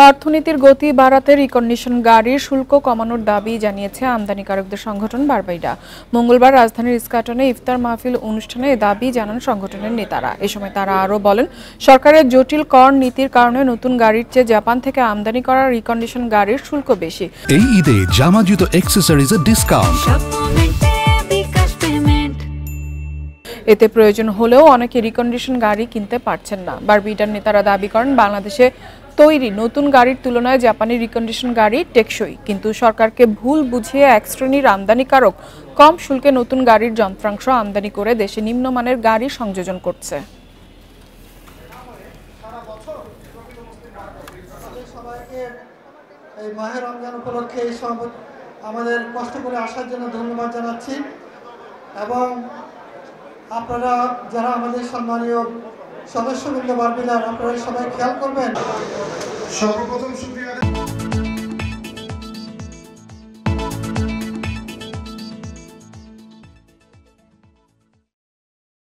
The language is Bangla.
অর্থনীতির গতি বাড়াতে রিকন্ডিশন গাড়ির শুল্ক কমানোর দাবি জানিয়েছে আমদানিকারকদের সংগঠন বারবাইডা। মঙ্গলবার রাজধানীর ইস্কাটনে ইফতার মাহফিল অনুষ্ঠানে এ দাবি জানান সংগঠনের নেতারা। এ সময় তারা আরও বলেন, সরকারের জটিল কর নীতির কারণে নতুন গাড়ির চেয়ে জাপান থেকে আমদানি করা রিকন্ডিশন গাড়ির শুল্ক বেশি। এই ঈদে জামা জুতো অ্যাক্সেসরিজের ডিসকাউন্ট। এতে প্রয়োজন হলেও অনেকে রিকন্ডিশন গাড়ি কিনতে পারছেন না। বারবিডার নেতারা দাবি করেন, বাংলাদেশে তৈরি নতুন গাড়ির তুলনায় জাপানি রিকন্ডিশন গাড়ি টেকসই, কিন্তু সরকারকে ভুল বুঝিয়ে এক শ্রেণীর আমদানিকারক কম শুল্কে নতুন গাড়ির যন্ত্রাংশ আমদানি করে দেশে নিম্নমানের গাড়ি সংযোজন করছে। এই মাহে রমজান উপলক্ষে এই সব আমাদের কষ্ট করে আসার জন্য ধন্যবাদ জানাচ্ছি এবং আপনারা যারা আমাদের সম্মানীয় সদস্যবৃন্দ বারবিডার, আপনারা সবাই খেয়াল করবেন। সর্বপ্রথম